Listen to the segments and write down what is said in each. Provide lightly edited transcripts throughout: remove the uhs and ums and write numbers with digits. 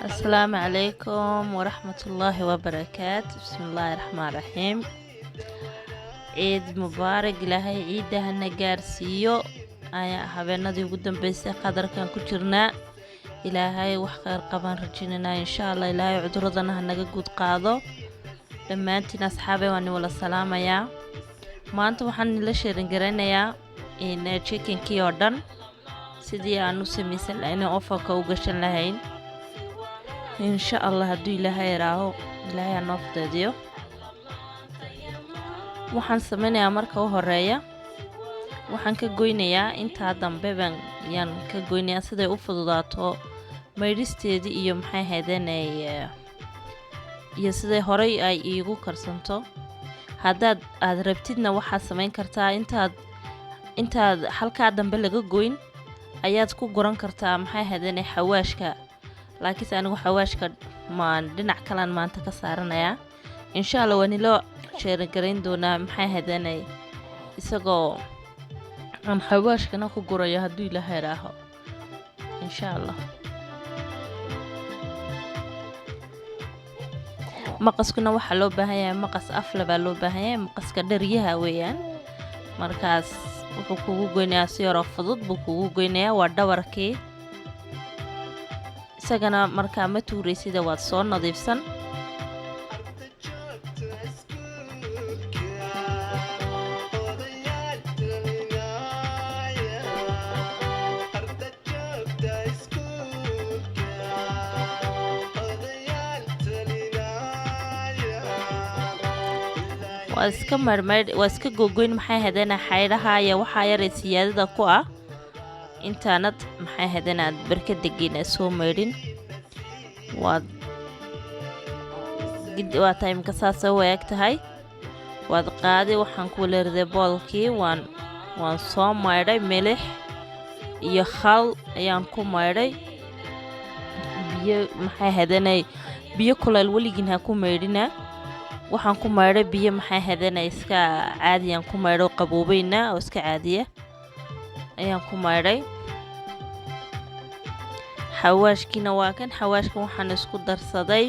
السلام عليكم ورحمة الله وبركاته. بسم الله الرحمن الرحيم. عيد مبارك لهي عيدة هنقارسيو آيا habeenadii ugu dambeysay qadarkan ku jirnaa. ilaahay wax khayr qaban rajinana insha Allah. ilaahay cuduradana hanaga guud qaado. dhammaantiin asxaabay waan wala salaamayaa. maanta waxaan la sheerin garanayaa in chickenkii oo dhan sidii aan u samaysan lahayn ofanka u gashan lahayn. insha Allah hadduu ilaahay raaho ilaahay aan noo fudeediyo. waxaan sameynayaa marka u horeeya waxaan ka goynayaa intaa dambe yaan ka goynayaa siday u fududaato maydhisteedii iyo maxay haydeenay iyo siday horay ay iigu karsanto. haddaad rabtidna waxaad samayn kartaa intaad halkaa dambe laga goyn ayaad ku guran kartaa maxay haydeenay xawaashka. laakiin anigu xawaashka maan dhinac kalan maanta ka saaranayaa. insha Allah waan ilo sheer gareyn doonaa maxay haydeenay isagoo aan xawaashkana ku gurayo hadduu ilaahay raaho insha Allah. maqaskuna waxaa loo baahan yahay maqas afla baa loo baahan yahay, maqaska dharyaha weeyaan. markaas wuxuu kugu goynayaa si yaro fudud buu kugu goynayaa. waa dhabarkii isagana markaa ma tuuraysida waad soo nadiifsan. waa iska gogoyn maxay hadeena xaydhaha iyo waxaa yaray siyaadada ku ah intaanad maxay hadeena aad barkada geena soo maydhin. waa taymka saasa u eeg tahay. waad qaadi waxaan ku leeriday boolkii waan soo maydhay. milix iyo khal ayaan ku maydhay. biyo maxay hadeena biyo kuleel weligiin ha ku maydhina. waxaan ku maydhay biyo maxay hadeena iska caadiyaan ku maydho qaboobayna oo iska caadiya ayaan ku maydhay. xawaashkiina waa kan. xawaashkan waxaan isku darsaday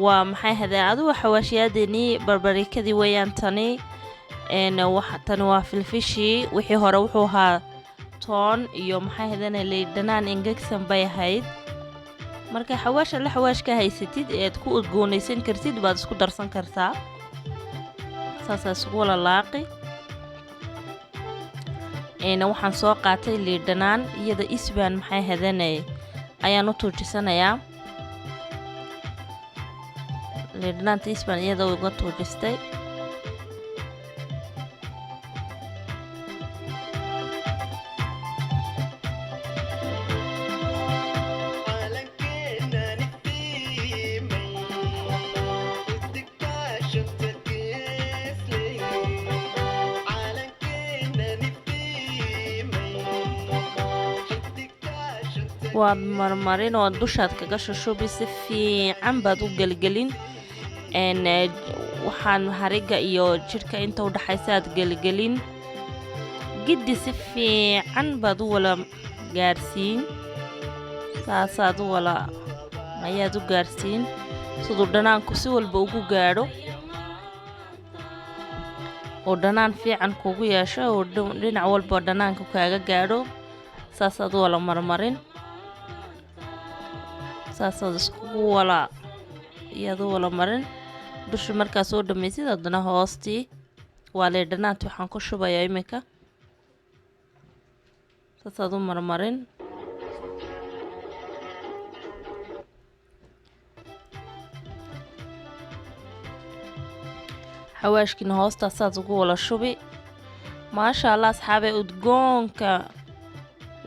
waa maxay hadeen adigu xawaashiyadeenii barbarikadii weeyaan tani. tani waa filfishii. wixii hore wuxuu ahaa toon iyo maxay hadeena leydhanaan ingegsan bay ahayd. marka xawaasha la xawaashka haysatid eed ku udgoonaysan kartid baad isku darsan kartaa. saasaa isugu wala laaqi. waxaan soo qaatay leydhanaan iyada isbaan maxay hadanay ayaan u tuujisanayaa. leydhanaanta isbaan iyada uga tuujistay. waad marmarin oo dushaad kaga shushubi si fiican baad u gelgelin. waxaan hariga iyo jidhka inta u dhaxaysa aad gelgelin. giddi si fiican baad u wala gaarsiin. saasaad u wala ayaad u gaarsiin siduu dhanaanku si walba ugu gaadho oo dhanaan fiican kugu yeesho oo dhinac walba dhanaanku kaaga gaadho. saasaad u wala marmarin. saasaad iskugu wala iyadu wala marin. dusha markaa soo dhamaysid haddana hoostii waa leydhanaanti waxaan ku shubayaa iminka. saasaad u marmarin. xawaashkiina hoostaasaad ugu wala shubi. maasha Allah asxaabay udgoonka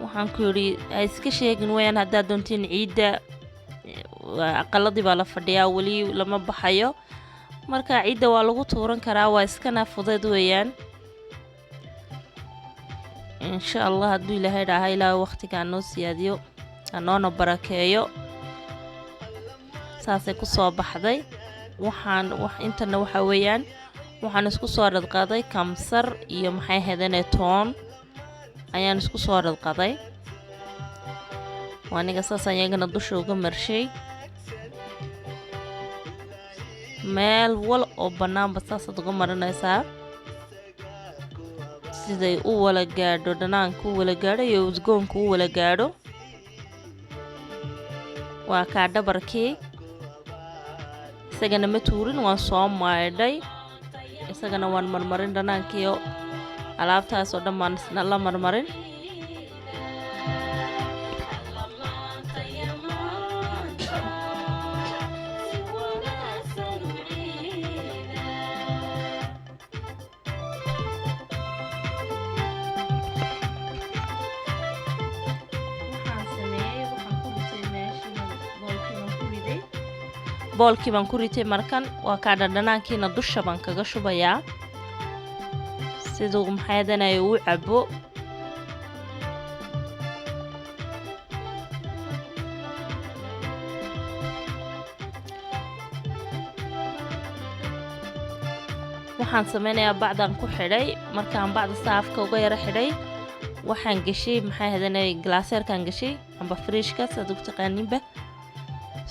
waxaan ku yidhi ha iska sheegin weyaan. haddaad doontiin ciidda aqaladii baa la fadhiyaa weli lama baxayo. marka ciidda waa lagu tuuran karaa. waa iskana fudeed weeyaan. insha Allah hadduu ilaahay dhaha ilaahay waqtigaa noo siyaadiyo anoona barakeeyo. saasay ku soo baxday. intana waxaa weeyaan waxaan isku soo radqaday kamsar iyo maxay hadanay toon ayaan isku soo radqaday. waaniga saas ayagana dusha uga marshay meel wal oo banaanba saasaad uga marinaysaa siday u wala gaadho dhanaanka u wala gaadho iyo udgoonka u wala gaadho waa kaa dhabarkii isagana ma tuurin waan soo maydhay isagana waan marmarin dhanaankiiyo alaabtaas oo dhan baan isna la marmarin boolkii baan ku ritay markan waa kaa dhanaankiina dusha baan kaga shubayaa siduu maxaydanayo uu cabo waxaan sameynayaa bacdan ku xidhay markaan bacda saafka uga yara xidhay waxaan gashay maxaydanayo glaaseerkan gashay amba friishka saad ugu taqaaninba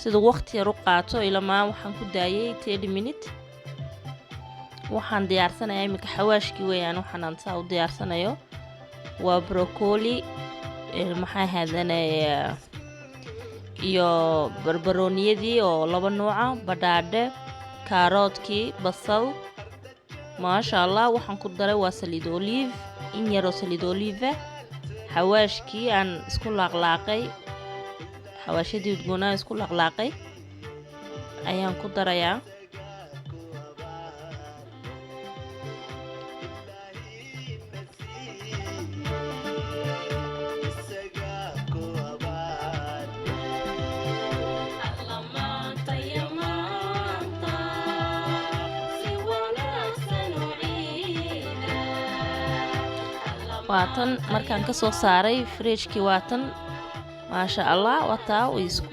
siduu waqti yar u qaato ilamaa waxaan ku daayay 30 minute waxaan diyaarsanayaa imika xawaashkii weeyaan waxaan saa u diyaarsanayo waa broccoli maxay hadanay iyo barbarooniyadii oo laba nooca badhaadhe kaaroodkii basal maasha Allah waxaan ku daray waa saliid olive in yar oo saliid olive xawaashkii aan isku laaqlaaqay xawaashadii udgoonaa isku laaqlaaqay ayaan ku darayaa waatan markaan ka soo saaray fridge-kii waatan maasha Allah wataa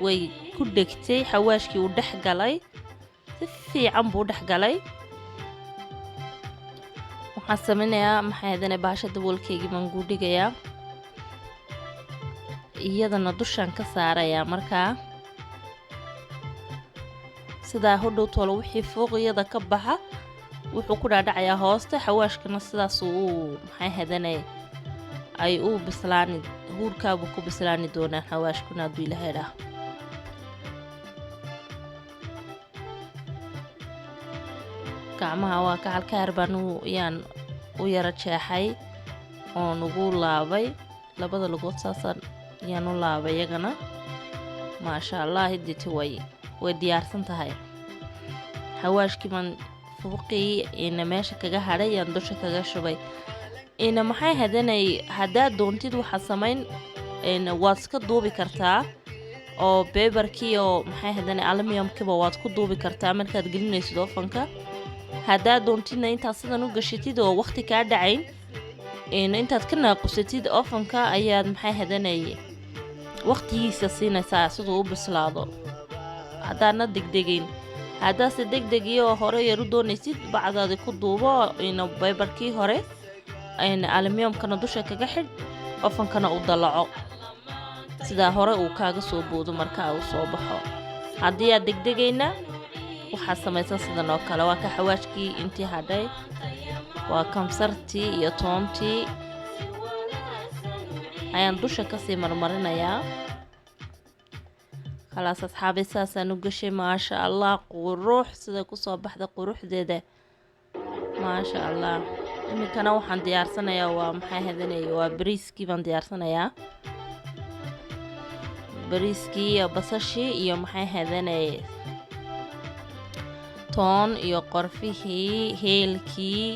way ku dhegtay xawaashkii uu dhex galay si fiican buu dhex galay waxaan sameynayaa maxaydana baasha daboolkeygii baan ku dhigayaa iyadana dushaan ka saarayaa markaa sidaa hodhow toolo wixii fooqiyada ka baxa wuxuu ku dhaadhacayaa hoosta xawaashkana sidaas uu maxayhadanay ay u bislaani huurkaabu ku bislaani doonaan xawaashkuna hadduu ilaahay dhaah gacmaha waa ka halkaar baan yaan u yara jeexay oon ugu laabay labada lugood saasaan yaan u laabay iyagana maasha Allah hidditi way diyaarsan tahay xawaashkii baan fuuqii ina meesha kaga hadhay yaan dusha kaga shubay ina maxay hadanay haddaad doontid waxaa samayn waad iska duubi kartaa oo beberkii oo maxay hadanay aluminiumkiiba waad ku duubi kartaa markaad gelinaysid ofanka haddaad doontidna intaad sidan u gashatid oo waqti kaa dhacayn intaad ka naaqusatid ofanka ayaad maxay hadanay waqtigiisa siinaysaa siduu u bislaado haddaadna degdegayn haddaase degdegiyo hore yar u doonaysid bacdaadi ku duubo ina beberkii hore aluminiumkana dusha kaga xidh ofankana u dalaco sidaa hore uu kaaga soo boodo markaa uu soo baxo haddii aad degdegayna waxaad samaysan sidan oo kale waa ka xawaashkii intii hadhay waa kamsartii iyo toontii ayaan dusha kasii marmarinayaa khalaas asxaabay saasaan u gashay maasha Allah qurux sida kusoo baxda quruxdeeda maasha Allah iminkana waxaan diyaarsanayaa waa maxay hadanay waa bariiskii baan diyaarsanayaa bariiskii iyo basashii iyo maxay hadanay toon iyo qorfihii heelkii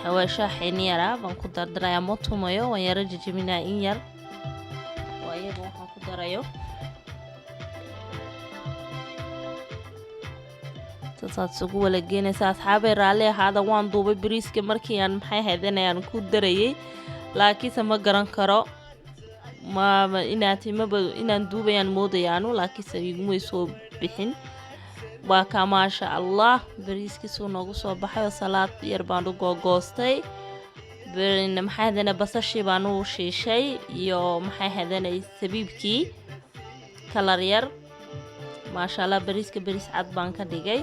xawaashaha xinyara baan ku dardarayaa ma tumayo waan yara jajabinaa in yar waa iyaga waxaan ku darayo saad isugu wala geenaysa asxaabay raalli ahaada waan duubay bariiska markii aan maxay hadanayaan ku darayay laakiinse ma garan karo inaan duubayaan moodayaanu laakiinse igumay soo bixin waa ka maasha Allah bariiskiisuu noogu soo baxay oo salaad yar baan u googoostay maxay hadana basashii baan u shiishay iyo maxay hadana sabiibkii kalar yar maasha Allah bariiska bariis cad baan ka dhigay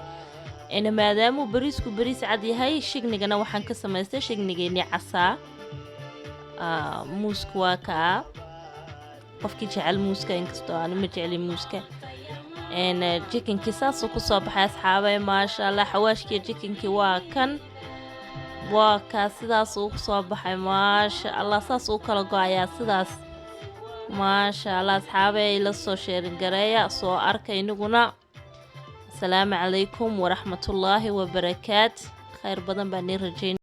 maadaama bariisku bariis cad yahay shignigana waxaan ka samaystay shignigeeni casaa muuska waa ka qofkii jecel muuska inkastoo aan ma jeclin muuska chickenkii saas ku soo baxay asxaabay maasha Allah xawaashkii chickenkii waa kan waa ka sidaas uu soo baxay maasha Allah saas uu kala go'ayaa sidaas maasha Allah asxaabay la soo sheerin gareeya soo arkay inaguna السلام عليكم ورحمة الله وبركاته خير بدن بني رجين